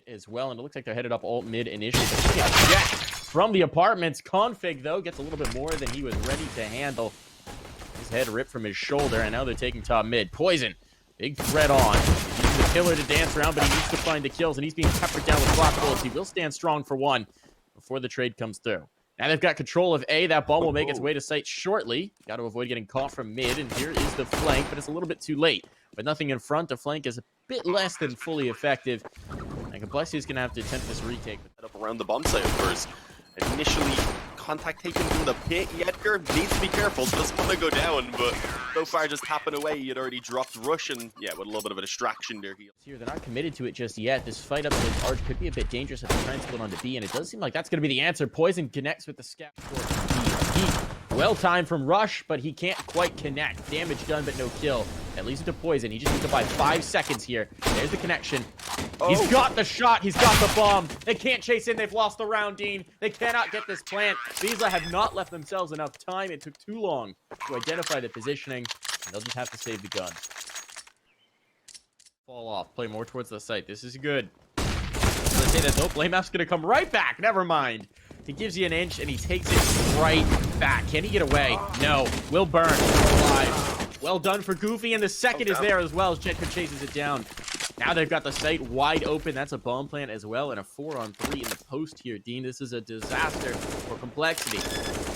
it as well, and it looks like they're headed up alt mid initially. But yeah, from the apartments. Config, though, gets a little bit more than he was ready to handle. His head ripped from his shoulder, and now they're taking top mid. Poizon, big threat on. He's using the killer to dance around, but he needs to find the kills, and he's being peppered down with block bullets. He will stand strong for one before the trade comes through. Now they've got control of A. That bomb will make its way to site shortly. Got to avoid getting caught from mid, and here is the flank, but it's a little bit too late. With nothing in front, the flank is a bit less than fully effective. And Katowice is going to have to attempt this retake. Up around the bomb site first. Initially, contact taken from the pit. jedqr needs to be careful, doesn't want to go down, but so far just tapping away. He had already dropped rush, and yeah, with a little bit of a distraction there. Here, they're not committed to it just yet. This fight up with Arch could be a bit dangerous if they try and split onto B, and it does seem like that's going to be the answer. Poizon connects with the scout. Well timed from Rush, but he can't quite connect. Damage done, but no kill. That leaves it to Poizon. He just needs to buy 5 seconds here. There's the connection. Oh. He's got the shot. He's got the bomb. They can't chase in. They've lost the round, Dean. They cannot get this plant. Wisla have not left themselves enough time. It took too long to identify the positioning. And they'll just have to save the gun. Fall off. Play more towards the site. This is good. Let's say that though. blameF's going to come right back. Never mind. He gives you an inch, and he takes it right back. Can he get away? No. Will burn. Alive. Well done for Goofy, and the second is there as well as jedqr chases it down. Now they've got the site wide open. That's a bomb plant as well, and a 4-on-3 in the post here, Dean. This is a disaster for Complexity.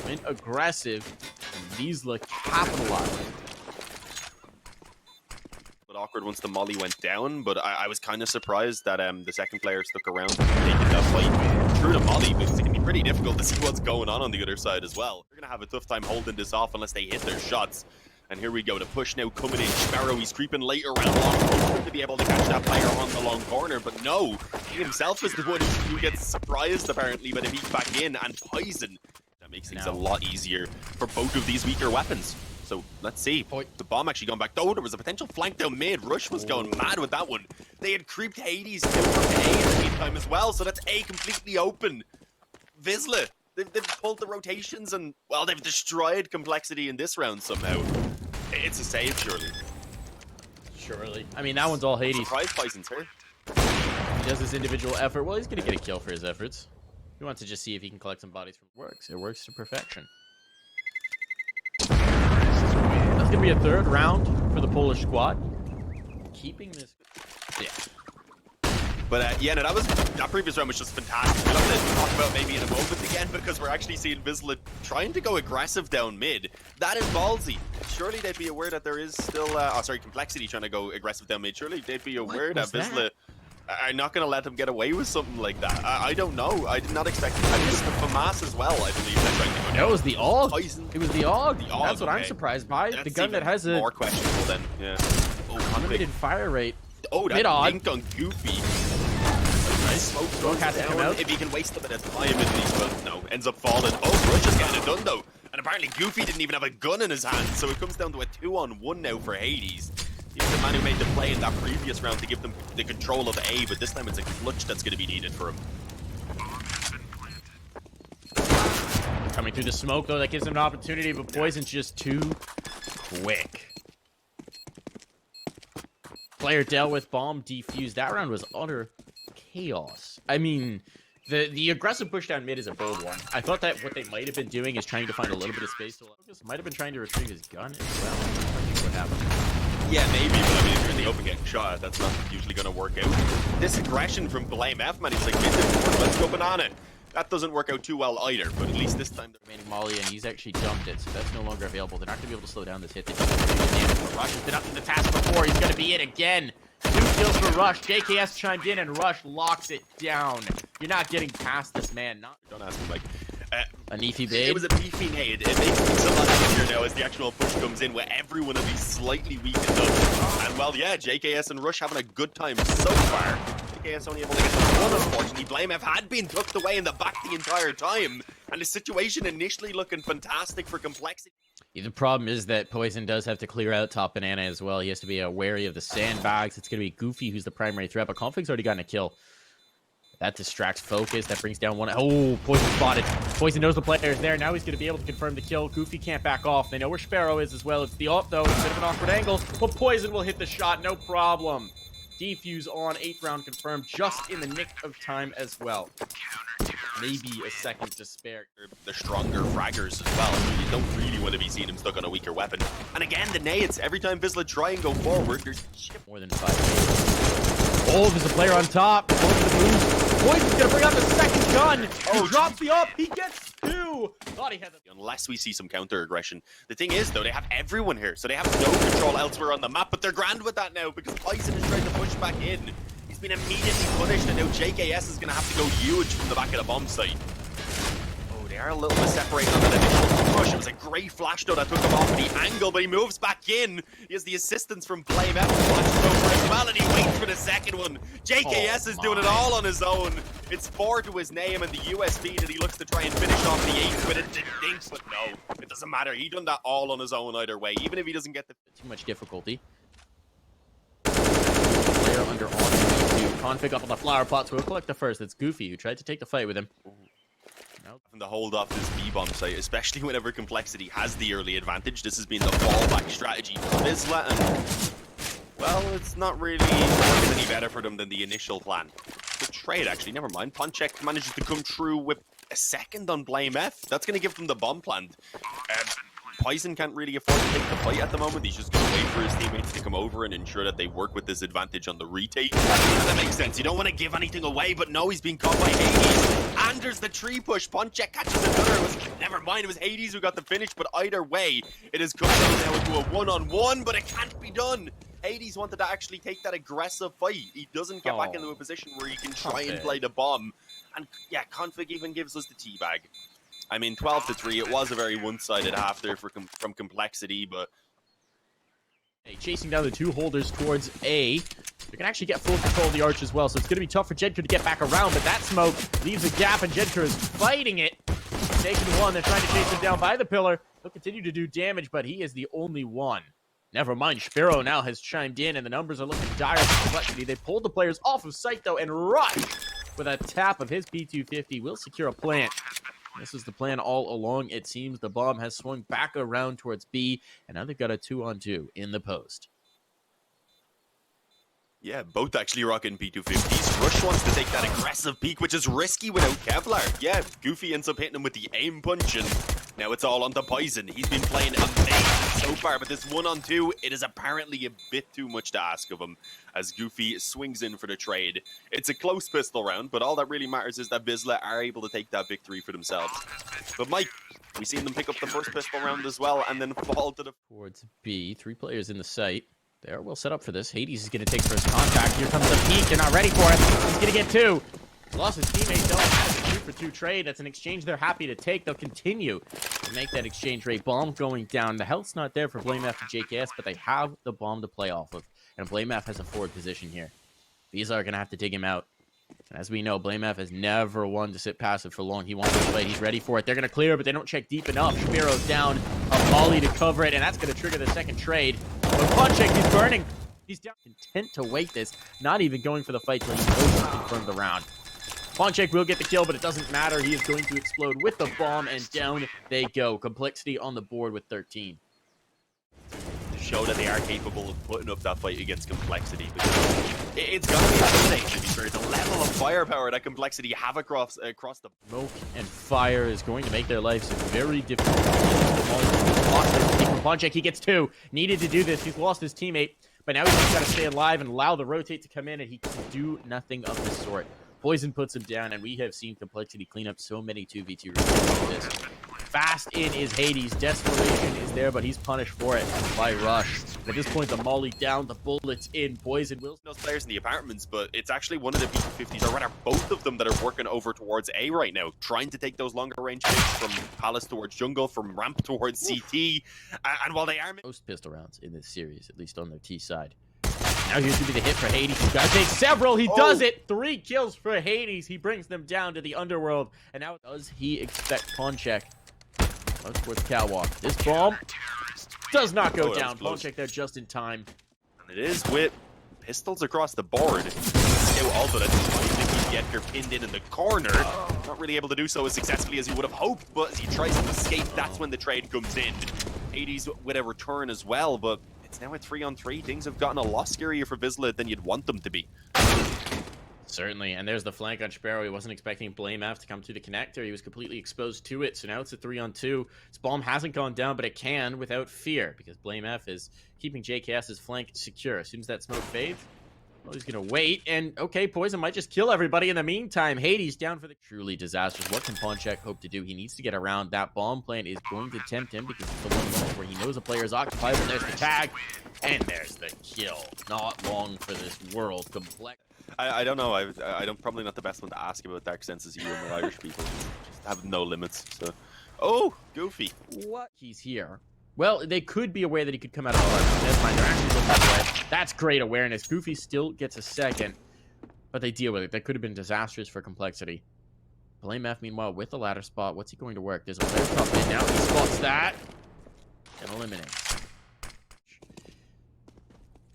Went aggressive, and Wisla capitalized. Awkward once the molly went down, but I was kind of surprised that the second player stuck around taking that fight through the molly, because it can be pretty difficult to see what's going on the other side as well. They're gonna have a tough time holding this off unless they hit their shots. And here we go, the push now coming in. SZPERO, he's creeping late around long to be able to catch that player on the long corner, but no, he himself is the one who gets surprised apparently by the beat back in, and poizon. That makes things a lot easier for both of these weaker weapons. So let's see. The bomb actually gone back. Oh, there was a potential flank down mid. Rush was going mad with that one. They had creeped Hades over to A in the meantime as well, so that's A completely open. Wisla, they've pulled the rotations, and well, they've destroyed Complexity in this round somehow. It's a save, surely. Surely. I mean, that one's all Hades. Surprise poizon's here. He does his individual effort. Well, he's going to get a kill for his efforts. He wants to just see if he can collect some bodies from works. It works to perfection. That's going to be a third round for the Polish squad. Keeping this... Yeah. But yeah, no, that previous round was just fantastic. We'll have to talk about maybe in a moment again, because we're actually seeing Wisla trying to go aggressive down mid. That is ballsy. Surely they'd be aware that there is still... Complexity trying to go aggressive down mid. Surely they'd be aware that Wisla are not going to let them get away with something like that. I don't know. I did not expect it. I think it's the FAMAS as well, I believe. They're trying to go down. It was the AUG. Poizon. It was the AUG. The AUG. That's what I'm surprised by. That's the gun that has a... more questionable then. Yeah. Oh, unlimited fire rate. Oh, that link on Goofy. Nice smoke throws down. If he can waste a bit of time in these, but no, ends up falling. Oh, Rush is getting it done though. And apparently Goofy didn't even have a gun in his hand, so it comes down to a 2-on-1 now for Hades. He's the man who made the play in that previous round to give them the control of A, but this time it's a clutch that's going to be needed for him. Coming through the smoke though, that gives him an opportunity, but poizon's just too quick. Player dealt with, bomb defused. That round was utter chaos. I mean, the aggressive push down mid is a bold one. I thought that what they might have been doing is trying to find a little bit of space to focus. Might have been trying to retrieve his gun as well. I think what happened. Yeah, maybe, but I mean, if you're in the open getting shot at, that's not usually going to work out. This aggression from blameF, man, he's like, let's go banana. That doesn't work out too well either, but at least this time... Remaining Molly, and he's actually jumped it, so that's no longer available. They're not going to be able to slow down this hit. Rush has been up to the task before. He's going to be it again. 2 kills for Rush. JKS chimed in, and Rush locks it down. You're not getting past this man. Don't ask me, Mike. A Neefy bait? It was a beefy nade. It makes things a lot easier now as the actual push comes in, where everyone will be slightly weakened up. And well, yeah, JKS and Rush having a good time so far. JKS only able to get the one, unfortunately. blameF had been tucked away in the back the entire time, and the situation initially looking fantastic for Complexity. Yeah, the problem is that Poizon does have to clear out top banana as well. He has to be wary of the sandbags. It's going to be Goofy who's the primary threat, but Config's already gotten a kill. That distracts focus. That brings down one. Oh, Poizon spotted. Poizon knows the player is there. Now he's going to be able to confirm the kill. Goofy can't back off. They know where SZPERO is as well. It's the ult, though. It's a bit of an awkward angle, but Poizon will hit the shot. No problem. defuse on. 8th round confirmed just in the nick of time as well. Maybe a second to spare. The stronger fraggers as well. You don't really want to be seeing him stuck on a weaker weapon. And again, the nades. Every time Wisla try and go forward, there's more than 5. Oh, there's a player on top. Poizon's gonna bring out the second gun. He drops the up. He gets 2. Thought he had the... Unless we see some counter aggression. The thing is, though, they have everyone here, so they have no control elsewhere on the map. But they're grand with that now because poizon is trying to push back in. He's been immediately punished, and now JKS is going to have to go huge from the back of the bomb site. Oh, they are a little bit separated on that initial push. It was a great flash, though, that took him off the angle, but he moves back in. He has the assistance from blameF. Flashes over as well, and he waits for the second one. JKS is doing it all on his own. It's 4 to his name and the USB that he looks to try and finish off the 8th with it. Thinks, but no, it doesn't matter. He done that all on his own either way, even if he doesn't get the... Too much difficulty. Player under on config up on the flower pot, so we'll collect the first. It's Goofy, who tried to take the fight with him. Nope. And the hold off this B-bomb site, especially whenever Complexity has the early advantage. This has been the fallback strategy for Wisla, and well, it's not really working any better for them than the initial plan. Good trade, actually. Never mind. ponczek manages to come through with a second on blameF. That's going to give them the bomb plant. poizon can't really afford to take the fight at the moment. He's just going to wait for his teammates to come over and ensure that they work with this advantage on the retake. That makes sense. You don't want to give anything away, but no, he's being caught by Hades. And there's the tree push. ponczek catches another. Never mind, it was Hades who got the finish, but either way, it has come down now into a one-on-one, but it can't be done. Hades wanted to actually take that aggressive fight. He doesn't get back into a position where he can try and play the bomb. And yeah, config even gives us the teabag. I mean, 12-3, it was a very one-sided half there from Complexity, but... Chasing down the 2 holders towards A. They can actually get full control of the arch as well, so it's going to be tough for jedqr to get back around, but that smoke leaves a gap, and jedqr is fighting it. Taking 1, they're trying to chase him down by the pillar. He'll continue to do damage, but he is the only one. Never mind, SZPERO now has chimed in, and the numbers are looking dire for Complexity. They pulled the players off of site, though, and Rush, with a tap of his P250, will secure a plant. This is the plan all along. It seems the bomb has swung back around towards B, and now they've got a 2-on-2 in the post. Yeah, both actually rocking P250s. Rush wants to take that aggressive peek, which is risky without Kevlar. Yeah, Goofy ends up hitting him with the aim punch, and now it's all on to poizon. He's been playing amazing so far, but this 1-on-2, it is apparently a bit too much to ask of him, as Goofy swings in for the trade. It's a close pistol round, but all that really matters is that Wisla are able to take that victory for themselves. But Mike, we've seen them pick up the first pistol round as well, and then fall to the... Towards B, 3 players in the site. They are well set up for this. Hades is going to take first contact. Here comes the peek. They're not ready for it. He's going to get 2. He's lost his teammate. They'll have a 2-for-2 trade. That's an exchange they're happy to take. They'll continue to make that exchange rate. Bomb going down. The health's not there for blameF and JKS, but they have the bomb to play off of. And blameF has a forward position here. These are going to have to dig him out. And as we know, blameF has never one to sit passive for long. He wants to play. He's ready for it. They're going to clear, but they don't check deep enough. SZPERO's down. A volley to cover it, and that's going to trigger the second trade. But ponczek, he's burning. He's down. Content to wait this. Not even going for the fight till he knows to confirm the round. ponczek will get the kill, but it doesn't matter. He is going to explode with the bomb, and down they go. Complexity on the board with 13. Show that they are capable of putting up that fight against Complexity, because it's gonna be intimidating, to be fair. The level of firepower that Complexity have across the smoke and fire is going to make their lives very difficult. ponczek, he gets 2. Needed to do this. He's lost his teammate, but now he's just got to stay alive and allow the rotate to come in, and he can do nothing of the sort. poizon puts him down, and we have seen Complexity clean up so many 2v2 rounds like this. Fast in is Hades. Desperation is there, but he's punished for it by Rush. At this point, the molly down, the bullets in. poizon will... Those players in the apartments, but it's actually one of the P250s, or rather both of them, that are working over towards A right now, trying to take those longer range hits from Palace towards Jungle, from Ramp towards CT. And while they are... Most pistol rounds in this series, at least on their T side. Now here's going to be the hit for Hades. He's got to take several. He does it. 3 kills for Hades. He brings them down to the underworld. And now does he expect ponczek? Towards the catwalk. This bomb does not go down. ponczek there just in time. And it is with pistols across the board. Scout also that's trying to keep jedqr pinned in the corner. Not really able to do so as successfully as he would have hoped, but as he tries to escape, that's when the trade comes in. Hades with a return as well, but it's now a 3-on-3. Things have gotten a lot scarier for Wisla than you'd want them to be. Certainly, and there's the flank on SZPERO. He wasn't expecting blameF to come to the connector. He was completely exposed to it, so now it's a 3-on-2. His bomb hasn't gone down, but it can without fear, because blameF is keeping JKS's flank secure. As soon as that smoke fades, well, he's going to wait, and okay, poizon might just kill everybody in the meantime. Hades down for the truly disastrous. What can ponczek hope to do? He needs to get around. That bomb plant is going to tempt him, because it's the one moment where he knows a player is occupied, but there's the tag, and there's the kill. Not long for this world. Complex. I don't know. I'm probably not the best one to ask about dark senses of humor with Irish people. Just have no limits. So, oh, Goofy. What? He's here. Well, they could be aware that he could come out of the heart. Never mind. They're actually looking at it. That's great awareness. Goofy still gets a second, but they deal with it. That could have been disastrous for complexity. blameF, meanwhile, with the ladder spot. What's he going to work? There's a player top in now. He spots that and eliminates.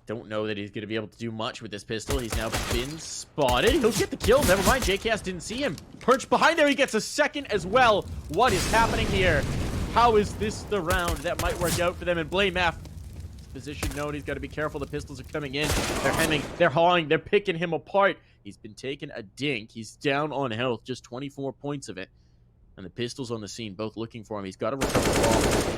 Don't know that he's going to be able to do much with this pistol. He's now been spotted. He'll get the kill. Never mind. JKS didn't see him. Perched behind there. He gets a second as well. What is happening here? How is this the round that might work out for them? And blameF, position known. He's got to be careful. The pistols are coming in. They're hemming. They're hawing. They're picking him apart. He's been taking a dink. He's down on health. Just 24 points of it. And the pistols on the scene, both looking for him. He's got to recover the ball.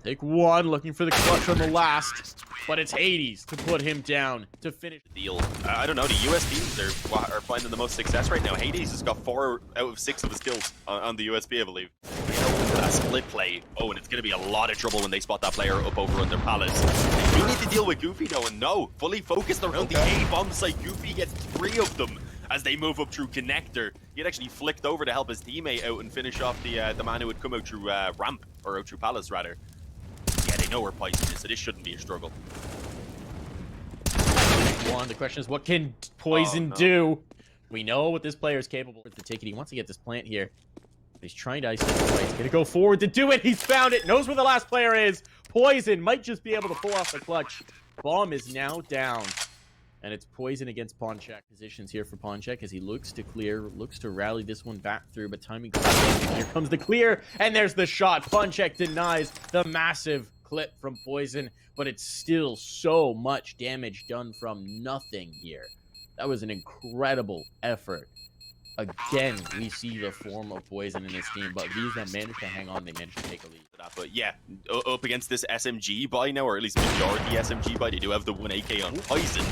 Take one, looking for the clutch on the last, but it's Hades to put him down to finish the deal. I don't know, the US teams are finding the most success right now. Hades has got 4 out of 6 of his kills on the USB, I believe. That split play. Oh, and it's going to be a lot of trouble when they spot that player up over under palace. We need to deal with Goofy though, and no, fully focused around the A-bomb site. Goofy gets 3 of them as they move up through connector. He had actually flicked over to help his teammate out and finish off the man who would come out through ramp, or out through palace rather. Yeah, they know where poizon is, so this shouldn't be a struggle. The question is, what can poizon do? We know what this player is capable of. The ticket, he wants to get this plant here. But he's trying to isolate the fight. He's going to go forward to do it. He's found it. Knows where the last player is. poizon might just be able to pull off the clutch. Bomb is now down. And it's poizon against ponczek. Positions here for ponczek as he looks to clear, looks to rally this one back through, but timing. Here comes the clear, and there's the shot. ponczek denies the massive clip from poizon, but it's still so much damage done from nothing here. That was an incredible effort. Again, we see the form of poizon in this team, but these that managed to hang on, they managed to take a lead. But yeah, up against this SMG buy now, or at least majority SMG buy, they do have the 1 AK on poizon.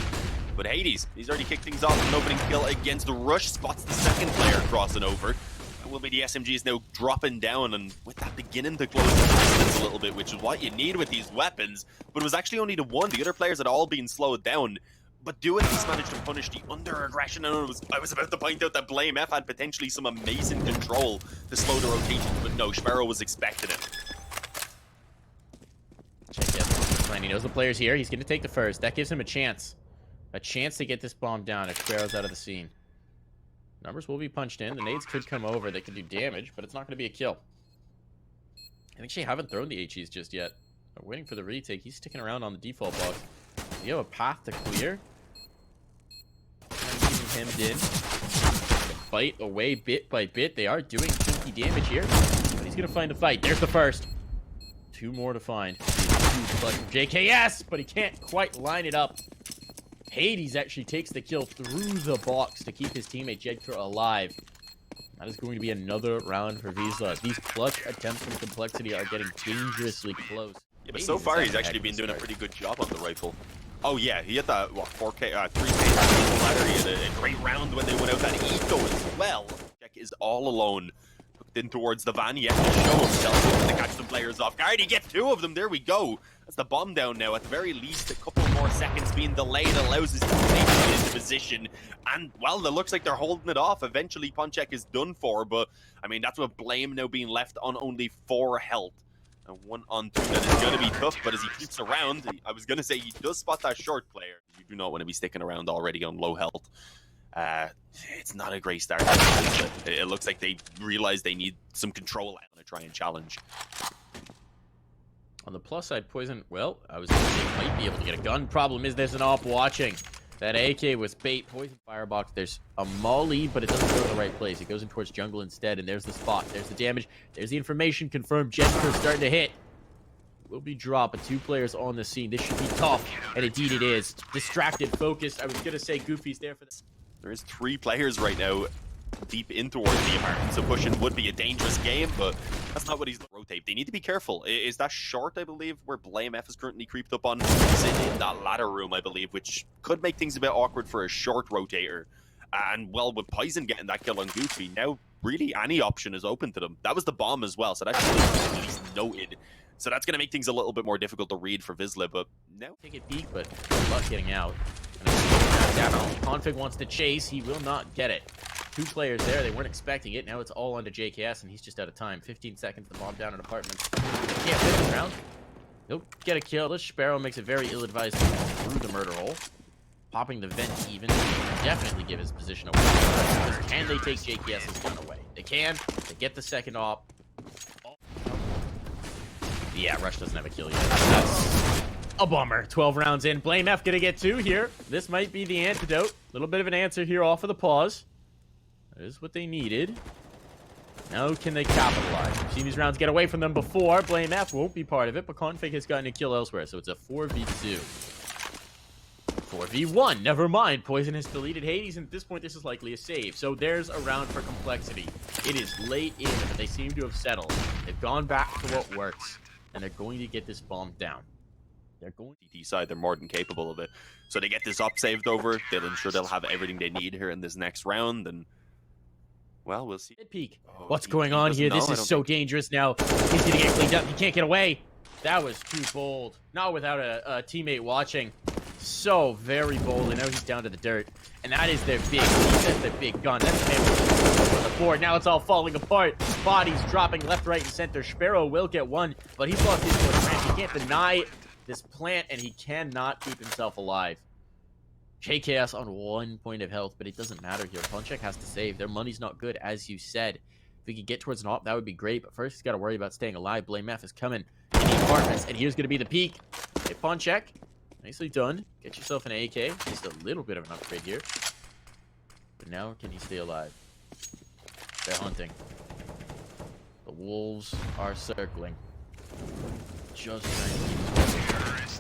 But Hades, he's already kicked things off with an opening kill against Rush, spots the second player crossing over. It will be the SMG is now dropping down, and with that beginning to close the distance a little bit, which is what you need with these weapons. But it was actually only the one. The other players had all been slowed down. But do at least manage to punish the under-aggression. And I was about to point out that blameF had potentially some amazing control to slow the rotations, but no, SZPERO was expecting it. Check it. He knows the player's here. He's going to take the first. That gives him a chance. A chance to get this bomb down if SZPERO's out of the scene. Numbers will be punched in. The nades could come over. They could do damage, but it's not going to be a kill. I think they haven't thrown the HEs just yet. They're waiting for the retake. He's sticking around on the default box. You have a path to clear. Keeping hemmed in. Fight away bit by bit. They are doing kinky damage here, but he's going to find a fight. There's the first. 2 more to find. JKS, but he can't quite line it up. Hades actually takes the kill through the box to keep his teammate jedqr alive. That is going to be another round for Wisla. These clutch attempts from complexity are getting dangerously close. Yeah, but so far he's actually been doing a pretty good job on the rifle. Oh yeah, he had that, what, 4K, 3K ladder. He had a great round when they went out that eco as well. Jack is all alone. Hooked in towards the van, he has to show himself to catch some players off guard. He gets 2 of them, there we go. That's the bomb down now. At the very least, a couple more seconds being delayed allows his teammate to get into position. And, well, it looks like they're holding it off. Eventually, ponczek is done for, but, I mean, that's what blame now being left on only 4 health. And 1 on 2, that is going to be tough, but as he keeps around, I was going to say he does spot that short player. You do not want to be sticking around already on low health. It's not a great start. It looks like they realize they need some control out to try and challenge. On the plus side, poizon, well, I was going to say might be able to get a gun. Problem is there's an op watching. That AK was bait. poizon firebox. There's a molly, but it doesn't go to the right place. It goes in towards jungle instead, and there's the spot. There's the damage. There's the information confirmed. jedqr starting to hit. will be dropped, but 2 players on the scene. This should be tough, and indeed it is. Distracted, focused. I was going to say Goofy's there for this. There is 3 players right now deep in towards the apartment, so pushing would be a dangerous game, but that's not what he's rotate. They need to be careful. Is that short, I believe, where blameF is currently creeped up on? He's in that ladder room, I believe, which could make things a bit awkward for a short rotator. And, well, with poizon getting that kill on Goofy, now really any option is open to them. That was the bomb as well, so that should be at least noted. So that's going to make things a little bit more difficult to read for Wisla, but now... Take it peek, but good luck getting out. Down. Config wants to chase. He will not get it. 2 players there. They weren't expecting it. Now it's all onto JKS, and he's just out of time. 15 seconds. The bomb down in apartments. Can't win this round. He'll get a kill. This SZPERO makes it very ill-advised through the murder hole. Popping the vent even. Definitely give his position away. Can they take JKS's gun away? They can. They get the second op. Yeah, Rush doesn't have a kill yet. That's a bummer. 12 rounds in. blameF gonna get 2 here. This might be the antidote. A little bit of an answer here off of the pause. That is what they needed. Now can they capitalize? We've seen these rounds get away from them before. blameF won't be part of it, but Config has gotten a kill elsewhere, so it's a 4v2. 4v1. Never mind. poizon has deleted Hades, and at this point, this is likely a save. So there's a round for complexity. It is late in, but they seem to have settled. They've gone back to what works, and they're going to get this bomb down. They're going to decide they're more than capable of it. So they get this up saved over. They'll ensure they'll have everything they need here in this next round, and well, we'll see. Peek. What's going on here? This is so dangerous now. He's gonna get cleaned up. He can't get away. That was too bold. Not without a teammate watching. So very bold. I know he's down to the dirt. And that is their big, that's their big gun. That's the on the board. Now it's all falling apart. Bodies dropping left, right, and center. SZPERO will get 1, but he's lost his foot. He can't deny this plant, and he cannot keep himself alive. JKS on 1 point of health, but it doesn't matter here. ponczek has to save. Their money's not good, as you said. If we could get towards an op, that would be great, but first he's got to worry about staying alive. blameF is coming in the apartments, and here's going to be the peak. Hey, ponczek. Nicely done. Get yourself an AK. Just a little bit of an upgrade here. But now, can he stay alive? They're hunting. The wolves are circling. Just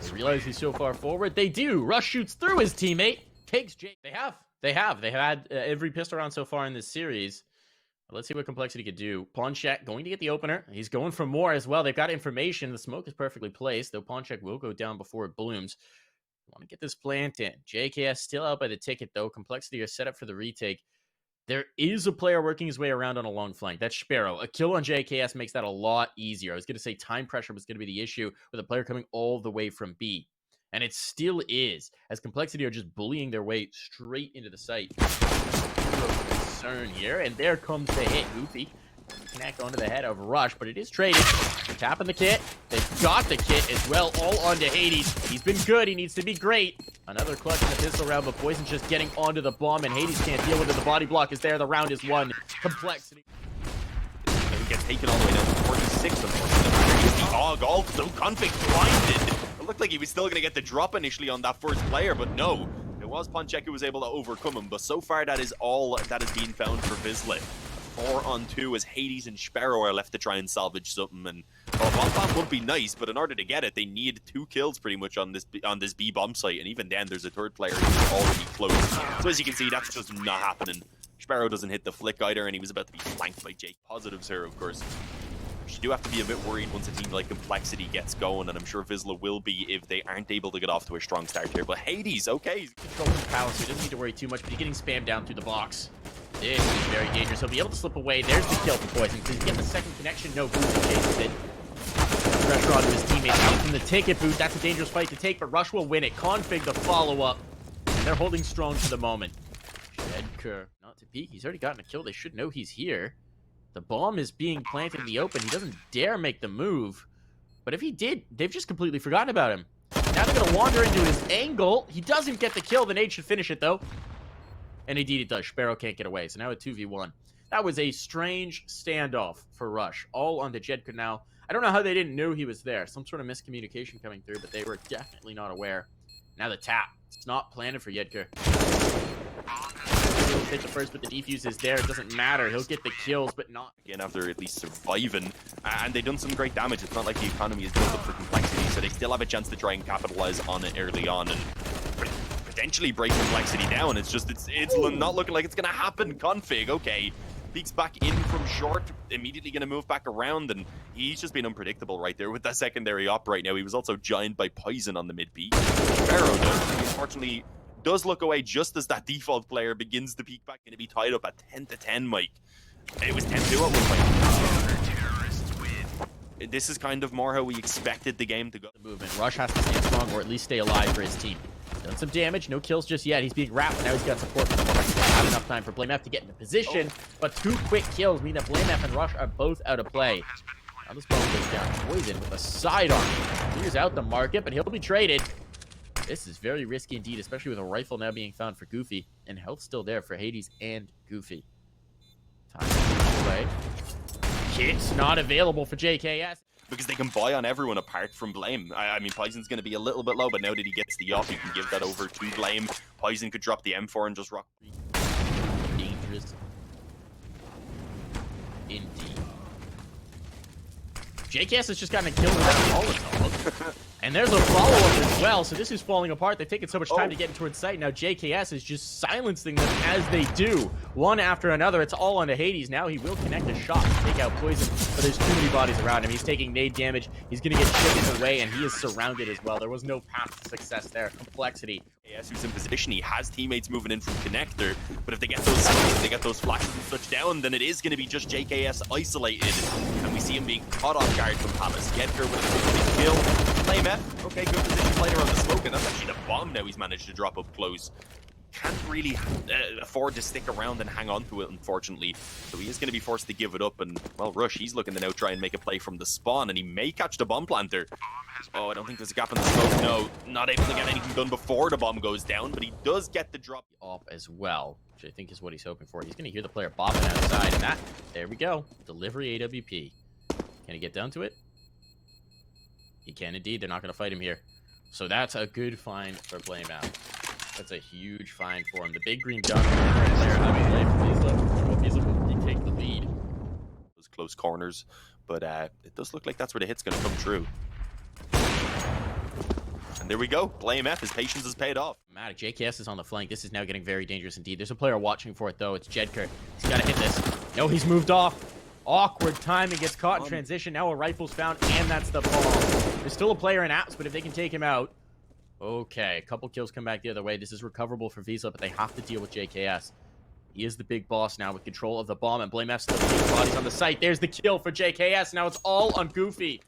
they realize he's so far forward. They do. Rush shoots through his teammate. Takes Jake. They have. They've had every pistol round so far in this series. Let's see what complexity could do. ponczek going to get the opener. He's going for more as well. They've got information. The smoke is perfectly placed, though ponczek will go down before it blooms. Want to get this plant in. JKS still out by the ticket, though. Complexity are set up for the retake. There is a player working his way around on a long flank. That's SZPERO. A kill on JKS makes that a lot easier. I was going to say time pressure was going to be the issue with a player coming all the way from B. And it still is, as complexity are just bullying their way straight into the site. Concern here, and there comes the hit. Goofy connect onto the head of Rush, but it is traded. They're tapping the kit. They've got the kit as well, all onto Hades. He's been good. He needs to be great. Another clutch in the pistol round, but poizon's just getting onto the bomb, and Hades can't deal with it. The body block is there. The round is won. Complexity. He gets taken all the way down to 46, unfortunately. He's the Og also. Config blinded. It looked like he was still going to get the drop initially on that first player, but no. It was ponczek who was able to overcome him, but so far that is all that has been found for Wisla. 4-on-2 as Hades and SZPERO are left to try and salvage something, and one bomb would be nice, but in order to get it, they need 2 kills pretty much on this B bomb site, and even then there's a third player who's already close. So as you can see, that's just not happening. SZPERO doesn't hit the flick either, and he was about to be flanked by Jake. Positives here, of course. You do have to be a bit worried once a team like Complexity gets going, and I'm sure Wisla will be if they aren't able to get off to a strong start here. But Hades, okay. Controlling the palace, so he doesn't need to worry too much, but he's getting spammed down through the box. This is very dangerous. He'll be able to slip away. There's the kill for poizon. Does he get the second connection? No, Booth chases it. Pressure onto his teammates out from the ticket boot. That's a dangerous fight to take, but Rush will win it. Config the follow-up, and they're holding strong for the moment. jedqr, not to peek. He's already gotten a kill. They should know he's here. The bomb is being planted in the open. He doesn't dare make the move. But if he did, they've just completely forgotten about him. Now they're going to wander into his angle. He doesn't get the kill. The nade should finish it, though. And indeed it does. SZPERO can't get away. So now a 2v1. That was a strange standoff for Rush. All onto jedqr now. I don't know how they didn't know he was there. Some sort of miscommunication coming through, but they were definitely not aware. Now the tap. It's not planted for jedqr. take the first, but the defuse is there. It doesn't matter. He'll get the kills, but not again after at least surviving. And they've done some great damage. It's not like the economy is built up for complexity, so they still have a chance to try and capitalize on it early on and potentially break complexity down. It's just, it's not looking like it's going to happen. Config, okay. Peeks back in from short, immediately going to move back around, and he's just been unpredictable right there with that secondary op right now. He was also giant by poizon on the mid peak. SZPERO, though, unfortunately, does look away just as that default player begins to peek back. Going to be tied up at 10-10, Mike. It was 10-2 at one point. This is kind of more how we expected the game to go. The movement. Rush has to stand strong or at least stay alive for his team. Done some damage, no kills just yet. He's being wrapped, but now he's got support from the Rush. Not enough time for blameF to get into position, but 2 quick kills mean that blameF and Rush are both out of play. Now this ball goes down. poizon with a sidearm. Clears out the market, but he'll be traded. This is very risky indeed, especially with a rifle now being found for Goofy, and health still there for Hades and Goofy. Time to play. Kit's not available for JKS. Because they can buy on everyone apart from blame. I mean, poizon's going to be a little bit low, but now that he gets the off, he can give that over to blame. poizon could drop the M4 and just rock. Dangerous. Indeed. JKS has just gotten a kill with that Molotov. And there's a follow-up as well, so this is falling apart. They've taken so much time to get towards sight. Now JKS is just silencing them as they do, one after another. It's all onto Hades. Now he will connect a shot to take out poizon, but there's too many bodies around him. He's taking nade damage. He's going to get chipped away, and he is surrounded as well. There was no path to success there. Complexity. JKS who's in position. He has teammates moving in from connector, but if they get those smokes, if they get those flashes and such down, then it is going to be just JKS isolated, and we see him being caught off guard from Palace. jedqr with a quick kill. blameF, okay, good position player on the smoke, and that's actually the bomb now he's managed to drop up close. Can't really afford to stick around and hang on to it, unfortunately. So he is going to be forced to give it up, and, well, Rush, he's looking to now try and make a play from the spawn, and he may catch the bomb planter. Oh, I don't think there's a gap in the smoke. No, not able to get anything done before the bomb goes down, but he does get the drop off as well, which I think is what he's hoping for. He's going to hear the player bopping outside, and that, there we go. Delivery AWP. Can he get down to it? He can indeed. They're not going to fight him here. So that's a good find for blameF. That's a huge find for him. The big green gun player having play for Vizla will take the lead. Those close corners, but it does look like that's where the hit's going to come true. And there we go. blameF, his patience has paid off. JKS is on the flank. This is now getting very dangerous indeed. There's a player watching for it, though. It's jedqr. He's got to hit this. No, he's moved off. Awkward timing, gets caught in transition. Now a rifle's found, and that's the bomb. There's still a player in apps, but if they can take him out... Okay, a couple kills come back the other way. This is recoverable for Vizla, but they have to deal with JKS. He is the big boss now with control of the bomb, and blameF still seeing bodies on the site. There's the kill for JKS. Now it's all on Goofy.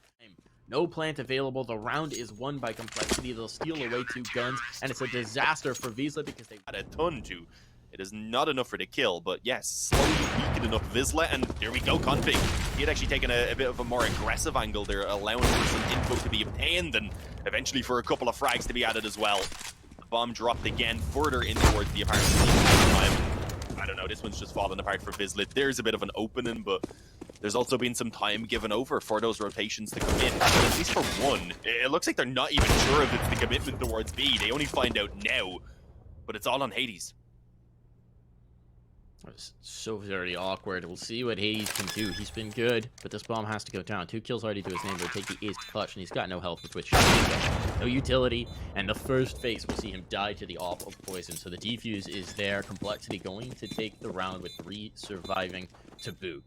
No plant available. The round is won by complexity. They'll steal away 2 guns, and it's a disaster for Vizla because they had a ton to. It is not enough for the kill, but yes, slowly weakening up Vizla, and there we go, Config. He had actually taken a bit of a more aggressive angle there, allowing for some info to be obtained, and eventually for a couple of frags to be added as well. The bomb dropped again, further in towards the apartment. I don't know, this one's just falling apart for Vizla. There's a bit of an opening, but there's also been some time given over for those rotations to come in. At least for one, it looks like they're not even sure if it's the commitment towards B. They only find out now, but it's all on Hades. It's so very awkward. We'll see what Hades can do. He's been good, but this bomb has to go down. 2 kills already to his name. They'll take the ace clutch, and he's got no health with which no utility. And the first phase will see him die to the off of poizon. So the defuse is there. Complexity going to take the round with 3 surviving to boot.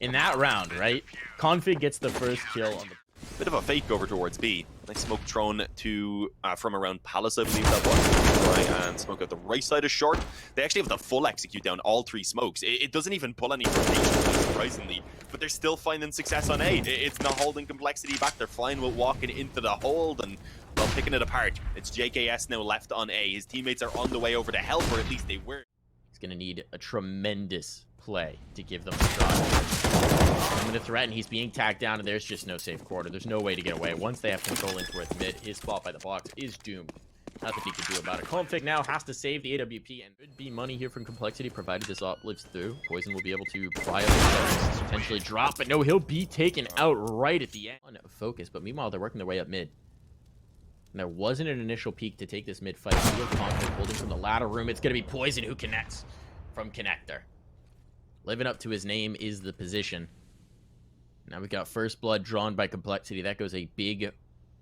In that round, right? Config gets the first kill on the... Bit of a fake over towards B. Nice smoke thrown to from around Palace, I believe that was. Right, and smoke out the right side is short. They actually have the full execute down all 3 smokes. It doesn't even pull any rotation, surprisingly. But they're still finding success on A. It's not holding complexity back. They're fine with walking into the hold and, well, picking it apart. It's JKS now left on A. His teammates are on the way over to help, or at least they were. He's going to need a tremendous play to give them a shot. I'm going to threaten. He's being tagged down, and there's just no safe quarter. There's no way to get away. Once they have control in towards mid, his spot by the box is doomed. Nothing he can do about it. Config now has to save the AWP, and could be money here from complexity, provided this op lives through. poizon will be able to pry up, potentially drop, but no, he'll be taken out right at the end. On focus, but meanwhile, they're working their way up mid. And there wasn't an initial peak to take this mid fight. Config holding from the ladder room. It's going to be poizon who connects. from Connector. Living up to his name is the position. Now we got first blood drawn by Complexity. That goes a big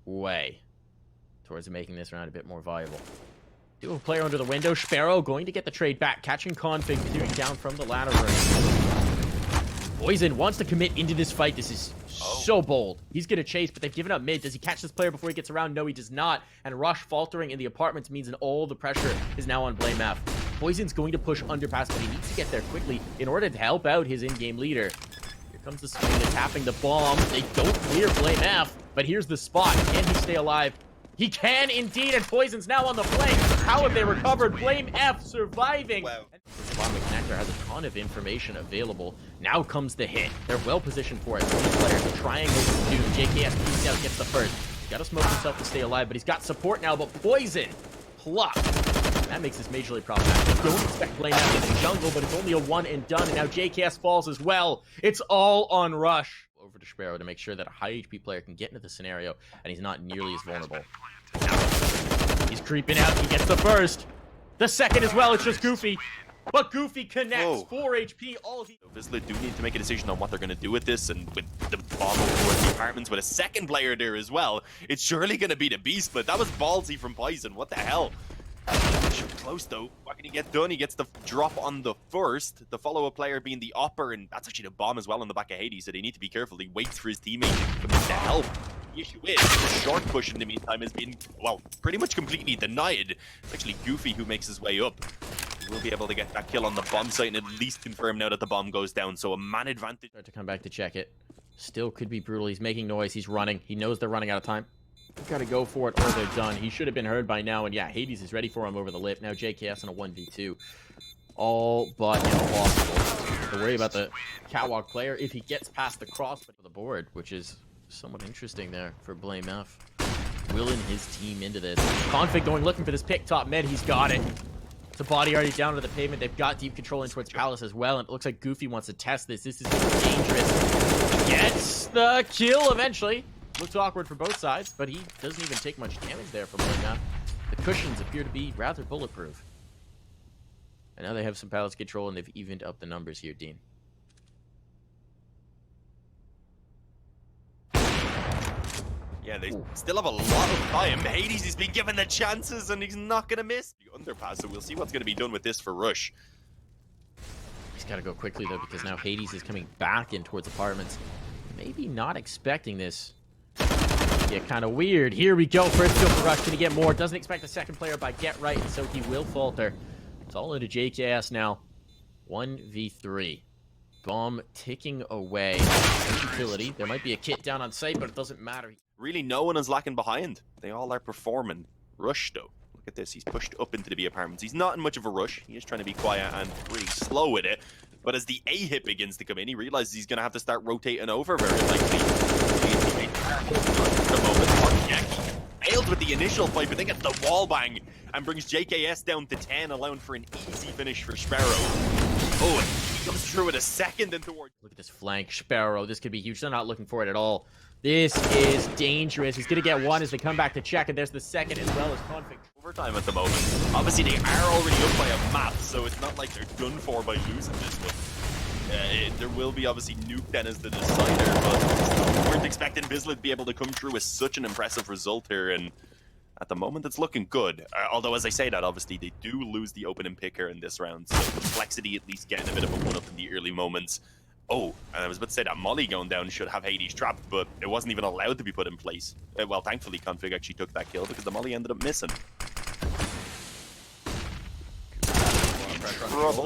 way towards making this round a bit more viable. Do a player under the window. SZPERO going to get the trade back. Catching Config, peering down from the ladder room. poizon wants to commit into this fight. This is so bold. He's going to chase, but they've given up mid. Does he catch this player before he gets around? No, he does not. And Rush faltering in the apartments means that all the pressure is now on blameF. poizon's going to push underpass, but he needs to get there quickly in order to help out his in-game leader. Here comes the swing. They're tapping the bomb. They don't clear blameF, but here's the spot. Can he stay alive? He can indeed, and poizon's now on the flank. How have they recovered? blameF surviving. Wow. The Connector has a ton of information available. Now comes the hit. They're well positioned for it. These players, the triangle to do. JKS peeks out, gets the first. He's got to smoke himself to stay alive, but he's got support now. But poizon plucked. That makes this majorly problematic. Don't expect blameF in the jungle, but it's only a one and done. And now JKS falls as well. It's all on Rush. Over to SZPERO to make sure that a high HP player can get into the scenario, and he's not nearly as vulnerable. He's creeping out. He gets the first. The second as well. It's just Goofy. But Goofy connects. 4 HP. All he... Wisla do need to make a decision on what they're going to do with this, and with the bomb towards the apartments with a second player there as well, it's surely going to be the beast, but that was ballsy from poizon. What the hell? Close though. What can he get done? He gets the drop on the first, the follow-up player being the upper, and that's actually the bomb as well on the back of Hades, so they need to be careful. He waits for his teammate to come in to help. The issue is, the short push in the meantime has been, well, pretty much completely denied. It's actually Goofy who makes his way up. He will be able to get that kill on the bomb site and at least confirm now that the bomb goes down, so a man advantage. Start to come back to check it. Still could be brutal. He's making noise. He's running. He knows they're running out of time. Gotta go for it or they're done. He should have been heard by now, and yeah, Hades is ready for him over the lip. Now JKS on a 1v2. All but impossible to worry about the catwalk player if he gets past the cross for the board, which is somewhat interesting there for blameF. Willing his team into this. Config going looking for this pick top mid. He's got it. It's a body already down to the pavement. They've got deep control in towards Palace as well, and it looks like Goofy wants to test this. This is dangerous. Gets the kill eventually. Looks awkward for both sides, but he doesn't even take much damage there from blameF. The cushions appear to be rather bulletproof. And now they have some Palace control, and they've evened up the numbers here, Dean. Yeah, they still have a lot of time. Hades has been given the chances, and he's not going to miss. The underpass, so we'll see what's going to be done with this for Rush. He's got to go quickly, though, because now Hades is coming back in towards apartments. Maybe not expecting this. Yeah, kind of weird. Here we go. First kill for Rush. Can he get more? Doesn't expect the second player by Get Right, so he will falter. It's all into JKS now. 1v3. Bomb ticking away. Utility. There might be a kit down on site, but it doesn't matter. Really, no one is lacking behind. They all are performing. Rush, though. Look at this. He's pushed up into the B apartments. He's not in much of a rush. He's just trying to be quiet and pretty slow with it. But as the A hit begins to come in, he realizes he's going to have to start rotating over very likely. The moment, ponczek failed with the initial fight, but then gets the wall bang and brings JKS down to 10, allowing for an easy finish for SZPERO. Oh, and he comes through with a second and towards. Look at this flank, SZPERO. This could be huge. They're not looking for it at all. This is dangerous. He's going to get one as they come back to check, and there's the second as well as Config. Overtime at the moment. Obviously, they are already up by a map, so it's not like they're done for by losing this one. There will be obviously Nuke then as the decider, but we weren't expecting Wisla to be able to come through with such an impressive result here, and at the moment it's looking good. Although, as I say that, obviously they do lose the opening picker in this round, so Complexity at least getting a bit of a one-up in the early moments. Oh, and I was about to say that Molly going down should have Hades trapped, but it wasn't even allowed to be put in place. Well, thankfully Config actually took that kill because the Molly ended up missing.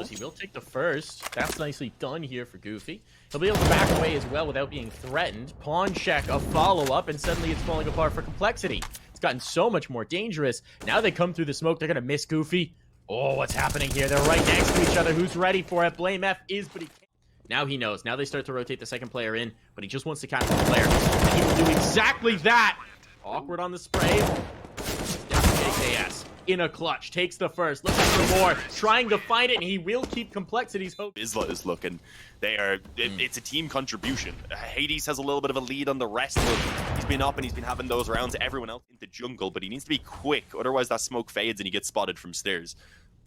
He will take the first. That's nicely done here for Goofy. He'll be able to back away as well without being threatened. ponczek, a follow-up, and suddenly it's falling apart for Complexity. It's gotten so much more dangerous. Now they come through the smoke. They're going to miss Goofy. Oh, what's happening here? They're right next to each other. Who's ready for it? blameF is, but he can't. Now he knows. Now they start to rotate the second player in, but he just wants to catch the player. And he will do exactly that. Awkward on the spray. Down to JKS. In a clutch, takes the first, looking for more, trying to find it, and he will keep Complexity's hope. Wisla is looking. They are. It's a team contribution. Hades has a little bit of a lead on the rest, but he's been up and he's been having those rounds. Everyone else in the jungle, but he needs to be quick, otherwise that smoke fades and he gets spotted from stairs.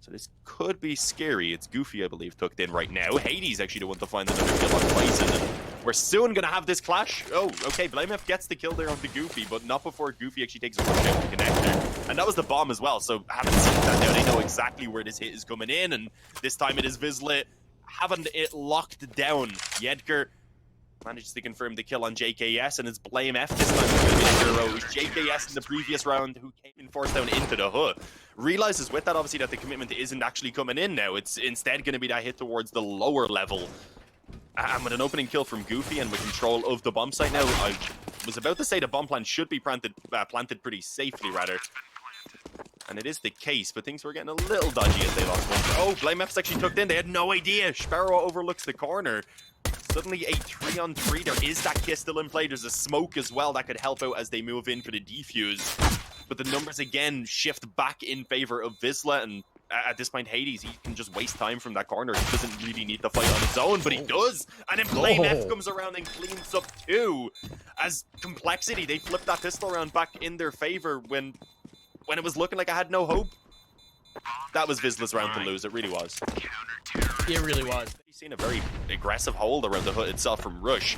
So this could be scary. It's Goofy, I believe, tucked in right now. Hades actually the one to find another kill on poizon. And we're soon going to have this clash. Oh, okay, blameF gets the kill there on the Goofy, but not before Goofy actually takes a rush out the connector. And that was the bomb as well, so haven't seen that now. They know exactly where this hit is coming in, and this time it is Wisla having it locked down. jedqr manages to confirm the kill on JKS, and it's blameF this time. It's going to be the hero. It was JKS in the previous round who came in forced down into the hood. Realizes with that, obviously, that the commitment isn't actually coming in now. It's instead going to be that hit towards the lower level. And with an opening kill from Goofy and with control of the bomb site now, I was about to say the bomb plant should be planted pretty safely, rather. And it is the case, but things were getting a little dodgy as they lost one. Oh, blameF's actually tucked in. They had no idea. SZPERO overlooks the corner. Suddenly a 3-on-3. There is that kiss still in play. There's a smoke as well that could help out as they move in for the defuse. But the numbers again shift back in favor of Wisla, and at this point, Hades, he can just waste time from that corner. He doesn't really need to fight on his own, but he does. And then blameF comes around and cleans up too. As Complexity, they flipped that pistol round back in their favor when it was looking like I had no hope. That was Wisla's round to lose. It really was. It really was. You've seen a very aggressive hold around the hood itself from Rush.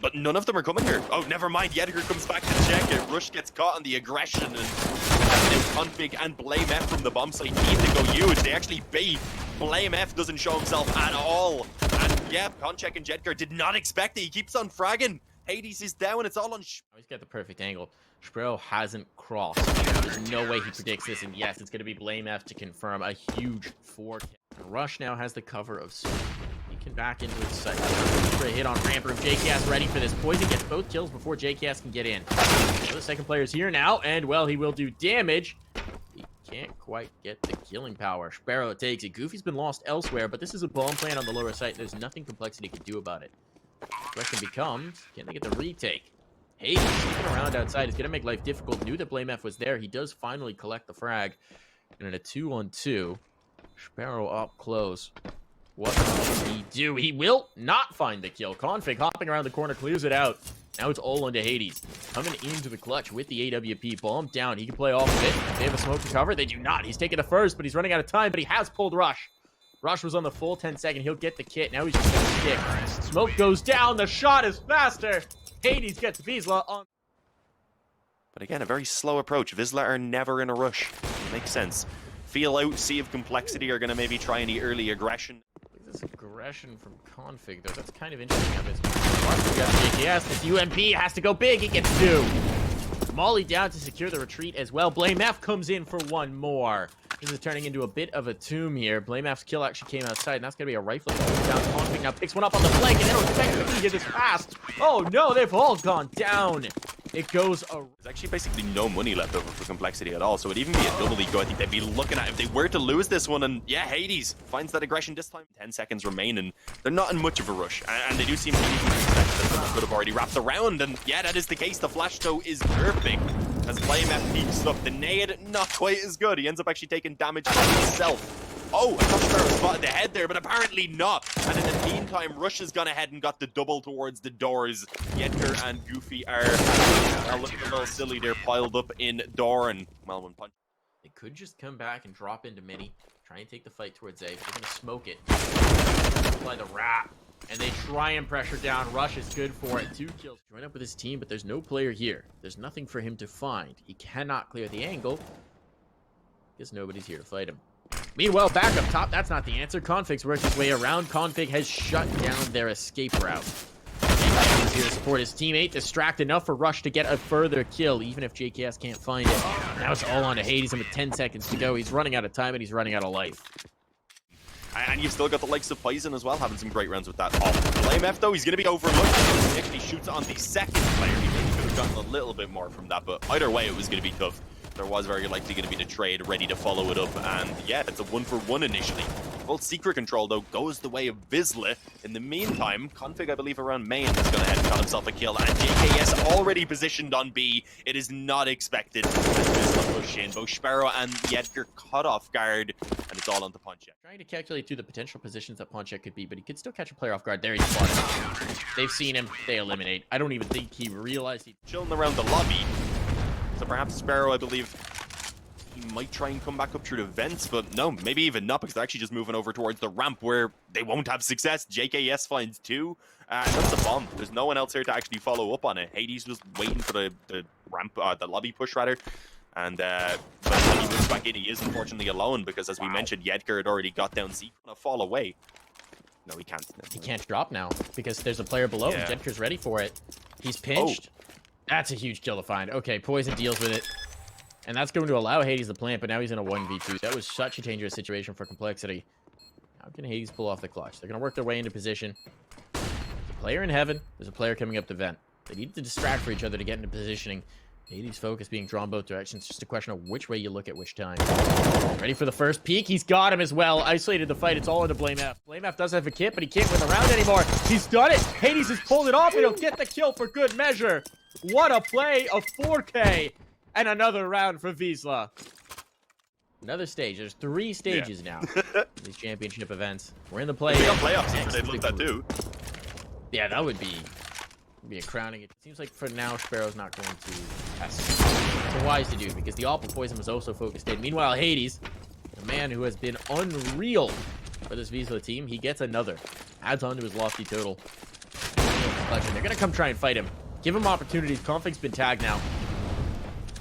But none of them are coming here. Oh, never mind. jedqr comes back to check it. Rush gets caught on the aggression. And Config and blameF from the bomb site need to go huge. They actually bait. blameF doesn't show himself at all. And yeah, ponczek and jedqr did not expect it. He keeps on fragging. Hades is down. It's all on. He's got the perfect angle. SZPERO hasn't crossed. There's no way he predicts this. And yes, it's going to be blameF to confirm a huge 4K. Rush now has the cover of Scene. He can back into his sight. For a hit on ramp room. JKS ready for this. poizon gets both kills before JKS can get in. So the second player's here now, and well, he will do damage. He can't quite get the killing power. SZPERO takes it. Goofy's been lost elsewhere, but this is a bomb plant on the lower site. There's nothing Complexity can do about it. The question becomes, can they get the retake? Hades sneaking around outside is going to make life difficult. Knew that blameF was there. He does finally collect the frag. And in a 2-on-2, SZPERO up close. What does he do? He will not find the kill. Config hopping around the corner, clears it out. Now it's all onto Hades. Coming into the clutch with the AWP. Bomb down. He can play off of it. They have a smoke to cover. They do not. He's taking the first, but he's running out of time. But he has pulled Rush. Rush was on the full 10-second. He'll get the kit. Now he's just going to stick. Smoke goes down. The shot is faster. Hades gets Wisla on. But again, a very slow approach. Wisla are never in a rush. Makes sense. Feel out, see if Complexity are going to maybe try any early aggression. This aggression from Config, though, that's kind of interesting. We got JKS. This UMP has to go big. He gets 2. Molly down to secure the retreat as well. blameF comes in for one more. This is turning into a bit of a tomb here. blameF's kill actually came outside, and that's going to be a rifle. Down Config now picks one up on the flank, and they don't expect him to get this fast. Oh no, they've all gone down. It goes a... There's actually basically no money left over for Complexity at all, so it'd even be a double eco I think they'd be looking at if they were to lose this one. And yeah, Hades finds that aggression this time. 10 seconds remain, and they're not in much of a rush. And they do seem to be expect that someone could have already wrapped around. And yeah, that is the case. The flash, though, is perfect. As blameF peeks up, the nade, not quite as good. He ends up actually taking damage from himself. Oh, I thought SZPERO spotted the head there, but apparently not. And in the meantime, Rush has gone ahead and got the double towards the doors. jedqr and Goofy are looking a little silly. They're piled up in door, and well, one punch. They could just come back and drop into mini, try and take the fight towards A, but they're going to smoke it. Apply the wrap, and they try and pressure down. Rush is good for it. 2 kills. Join up with his team, but there's no player here. There's nothing for him to find. He cannot clear the angle, because nobody's here to fight him. Meanwhile, back up top, that's not the answer. Config's worked his way around. Config has shut down their escape route. He's here to support his teammate. Distract enough for Rush to get a further kill, even if JKS can't find it. Now it's all on to Hades, and with 10 seconds to go, he's running out of time, and he's running out of life. And you've still got the likes of poizon as well, having some great rounds with that. blameF, though, he's going to be overlooked. He actually shoots on the second player. He maybe could have gotten a little bit more from that, but either way, it was going to be tough. There was very likely going to be the trade ready to follow it up, and yeah, it's a 1-for-1 initially. Full secret control, though, goes the way of Wisla. In the meantime, Config, I believe, around main has gone ahead and got himself a kill, and JKS already positioned on B. It is not expected as Wisla push in. Both SZPERO and jedqr caught off guard, and it's all on the ponczek. Trying to calculate through the potential positions that ponczek could be, but he could still catch a player off guard. There he's spotted. They've seen him. They eliminate. I don't even think he realized he... Chilling around the lobby. So perhaps SZPERO, I believe, He might try and come back up through the vents, but no, maybe even not, because they're actually just moving over towards the ramp where they won't have success. JKS finds 2. That's a bomb. There's no one else here to actually follow up on it. Hades was waiting for the ramp, the lobby push rather. And but when he moves back in, he is unfortunately alone because, as we mentioned, jedqr had already got down C. Gonna fall away. No, he can't. He can't drop now because there's a player below. Yeah. jedqr's ready for it. He's pinched. That's a huge kill to find. Okay, poizon deals with it. And that's going to allow Hades to plant, but now he's in a 1v2. That was such a dangerous situation for Complexity. How can Hades pull off the clutch? They're going to work their way into position. There's a player in heaven. There's a player coming up the vent. They need to distract for each other to get into positioning. Hades' focus being drawn both directions. Just a question of which way you look at which time. Ready for the first peek. He's got him as well. Isolated the fight. It's all into blameF. blameF does have a kit, but he can't win the round anymore. He's done it. Hades has pulled it off, and he'll get the kill for good measure. What a play of 4K. And another round for Wisla. Another stage. There's 3 stages now. These championship events. We're in the play. We got playoffs. They'd look that too. Yeah, that would be a crowning. It seems like for now, SZPERO's not going to test. It's wise to do because the Opal Poison was also focused in. Meanwhile, Hades, a man who has been unreal for this Wisla team, he gets another. Adds on to his lofty total. They're going to come try and fight him. Give him opportunities. Config's been tagged now.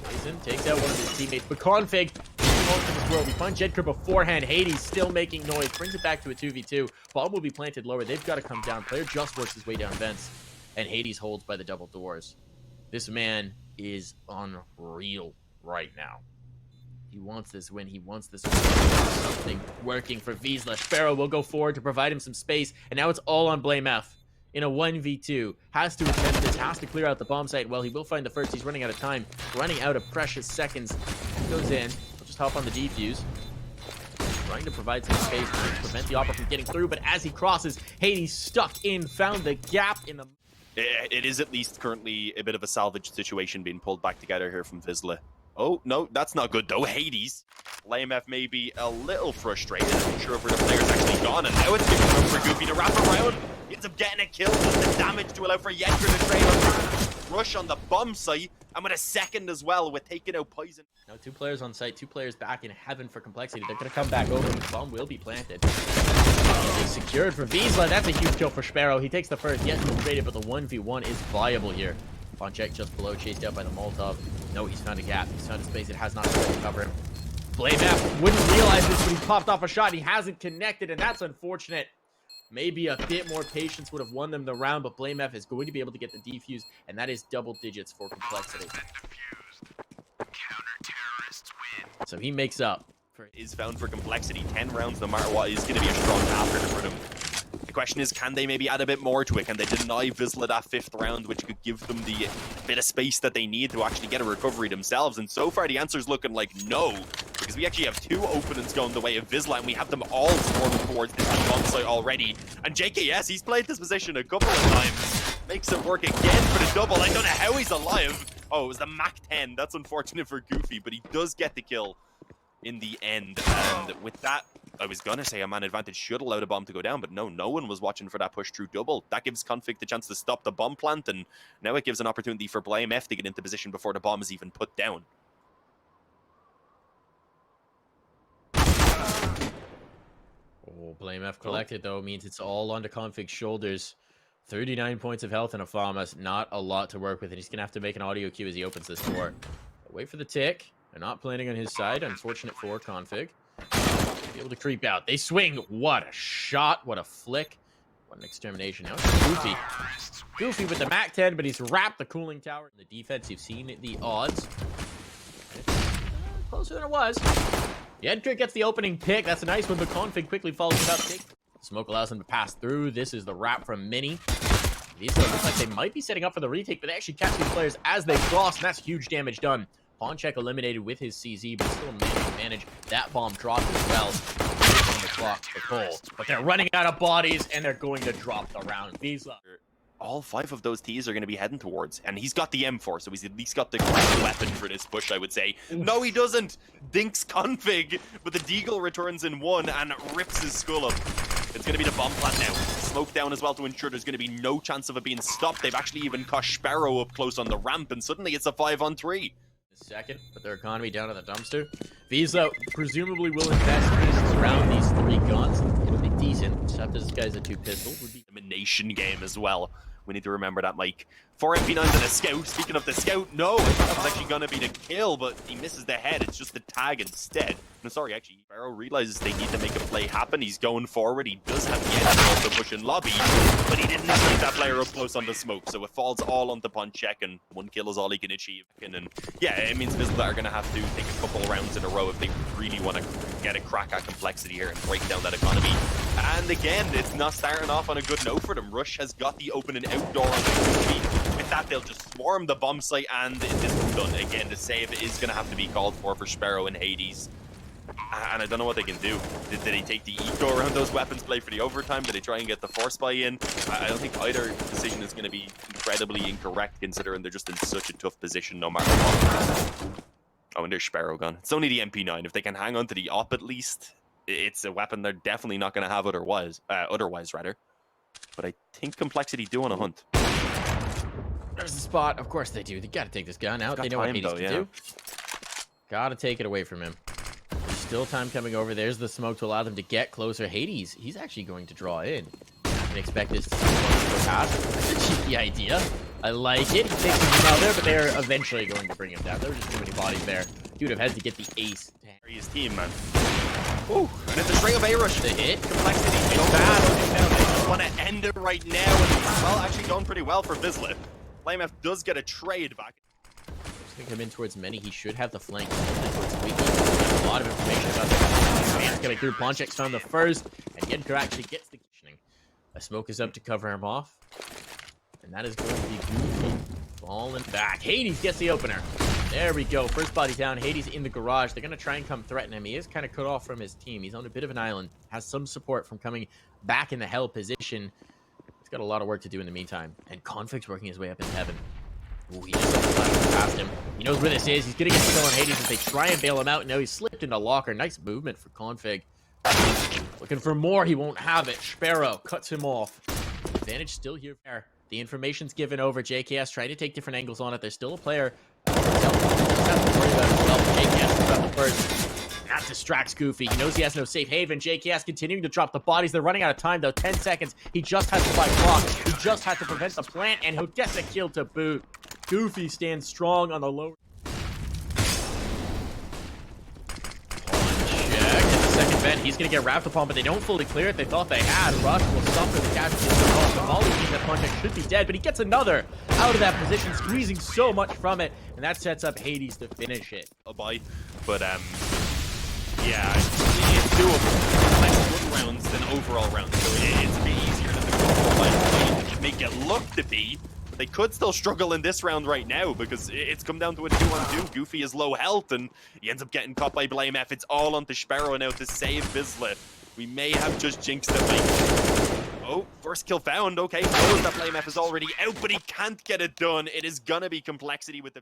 Poizon takes out one of his teammates, but Config to this world. We find jedqr beforehand. Hades still making noise. Brings it back to a 2v2. Bomb will be planted lower. They've got to come down. Player just works his way down vents. And Hades holds by the double doors. This man is unreal right now. He wants this win. He wants this win. Something working for Wisla. SZPERO will go forward to provide him some space. And now it's all on blameF. In a 1v2. Has to attempt this. Has to clear out the bomb site. Well, he will find the first. He's running out of time. Running out of precious seconds. Goes in. He'll just hop on the defuse. Trying to provide some space to prevent the Opera from getting through. But as he crosses, Hades stuck in. Found the gap in the... It is at least currently a bit of a salvage situation being pulled back together here from Wisla. Oh, no, that's not good, though. Hades. blameF may be a little frustrated. I'm not sure if the player's actually gone, and now it's giving room for Goofy to wrap around. He ends up getting a kill, just the damage to allow for jedqr to trail. Rush on the bomb site, and with a second as well, with taking out poizon. Now 2 players on site, 2 players back in heaven for Complexity. They're going to come back over, and the bomb will be planted. It's secured for Wisla. That's a huge kill for SZPERO. He takes the first, yet infiltrated, but the 1v1 is viable here. Ponczek just below, chased out by the Molotov. No, he's found a gap. He's found a space. It has not been able to cover him. blameF wouldn't realize this when he popped off a shot. He hasn't connected, and that's unfortunate. Maybe a bit more patience would have won them the round, but blameF is going to be able to get the defuse, and that is double digits for Complexity. So he makes up. Is found for Complexity. 10 rounds, no matter what, is going to be a strong after for them. The question is, can they maybe add a bit more to it? Can they deny Wisla that 5th round, which could give them the bit of space that they need to actually get a recovery themselves? And so far, the answer is looking like no, because we actually have 2 openings going the way of Wisla, and we have them all swarming towards this bomb site already. And JKS, he's played this position a couple of times. Makes it work again for the double. I don't know how he's alive. Oh, it was the Mach 10. That's unfortunate for Goofy, but he does get the kill in the end. And with that, I was gonna say a man advantage should allow the bomb to go down, but no one was watching for that push through double. That gives Config the chance to stop the bomb plant, and now it gives an opportunity for blameF to get into position before the bomb is even put down. Oh, blameF collected, though, means it's all onto Config's shoulders. 39 points of health in a farmers, not a lot to work with, and he's gonna have to make an audio cue as he opens this door. Wait for the tick. They're not planning on his side. Unfortunate for Config. Be able to creep out. They swing. What a shot. What a flick. What an extermination. Now it's Goofy. Goofy with the Mach 10, but he's wrapped the cooling tower. In the defense, you've seen the odds. It's closer than it was. jedqr gets the opening pick. That's a nice one, but Config quickly follows it up. Smoke allows him to pass through. This is the wrap from Mini. These look like they might be setting up for the retake, but they actually catch these players as they cross, and that's huge damage done. ponczek eliminated with his CZ, but still managed that bomb dropped as well. On the clock for Cole, but they're running out of bodies, and they're going to drop the round. Wisla. All 5 of those T's are going to be heading towards, and he's got the M4, so he's at least got the correct weapon for this push, I would say. No, he doesn't. Dinks Config, but the deagle returns in 1 and rips his skull up. It's going to be the bomb plant now. Smoke down as well to ensure there's going to be no chance of it being stopped. They've actually even caught SZPERO up close on the ramp, and suddenly it's a 5-on-3. Second, put their economy down to the dumpster. Wisla presumably will invest pieces around these 3 guns. It'll be decent. Except this guy's a 2 pistol. Would be Elimination game as well. We need to remember that, Mike. 4 MP9s and a scout. Speaking of the scout, no, that was actually going to be the kill, but he misses the head. It's just the tag instead. No, sorry, actually, SZPERO realizes they need to make a play happen. He's going forward. He does have the edge to also push in lobby, but he didn't see that player up close on the smoke, so it falls all onto ponczek, and 1 kill is all he can achieve. And yeah, it means Wisla are going to have to take a couple rounds in a row if they really want to get a crack at complexity here and break down that economy. And again, it's not starting off on a good note for them. Rush has got the open and outdoor on the with that, they'll just swarm the bomb site, and this is done. Again, the save is going to have to be called for SZPERO and Hades. And I don't know what they can do. Did they take the eco around those weapons, play for the overtime? Did they try and get the force buy in? I don't think either decision is going to be incredibly incorrect, considering they're just in such a tough position no matter what. Oh, and there's SZPERO gone. It's only the MP9. If they can hang on to the op at least, it's a weapon they're definitely not going to have otherwise, rather. But I think complexity do on a hunt. There's the spot. Of course they do. They got to take this gun out. They know what Hades can do. Got to take it away from him. There's still time coming over. There's the smoke to allow them to get closer. Hades, he's actually going to draw in. I can expect this to go past. That's a cheeky idea. I like it. He takes him out there, but they're eventually going to bring him down. There were just too many bodies there. Dude have had to get the ace. Carry his team, man. Ooh, and it's a straight up A-rush. The hit. Complexity so bad. Now they just want to end it right now. And, well, actually going pretty well for Wisla. blameF does get a trade back. Just gonna come in towards many. He should have the flank. A lot of information about that. Man, coming through. ponczek's found the first, and jedqr actually gets the kitchening. A smoke is up to cover him off, and that is going to be goofy. Falling back. Hades gets the opener. There we go. First body down. Hades in the garage. They're gonna try and come threaten him. He is kind of cut off from his team. He's on a bit of an island. Has some support from coming back in the hell position. Got a lot of work to do in the meantime, and Config's working his way up into heaven. Ooh, he just past him. He knows where this is. He's gonna get still on Hades as they try and bail him out. No, he's slipped into locker. Nice movement for Config. Looking for more. He won't have it. SZPERO cuts him off. Advantage still here. The information's given over. JKS trying to take different angles on it. There's still a player. JKS got the first. That distracts Goofy. He knows he has no safe haven. JKS continuing to drop the bodies. They're running out of time, though. 10 seconds. He just has to buy clock. He just has to prevent the plant, and he'll get the kill to boot. Goofy stands strong on the lower. Check. In the second vent, he's going to get wrapped upon, but they don't fully clear it. They thought they had. Rush will suffer the casualties. The volley team that ponczek should be dead, but he gets another out of that position, squeezing so much from it, and that sets up Hades to finish it. A buy, but yeah, it's doable. Less rounds than overall rounds, so it's a bit easier than the overall line make it look to be. But they could still struggle in this round right now because it's come down to a 2-on-2. Goofy is low health and he ends up getting caught by blameF. It's all onto SZPERO now to save Wisla. We may have just jinxed it. Oh, first kill found. Okay, knows that blameF is already out, but he can't get it done. It is gonna be complexity with the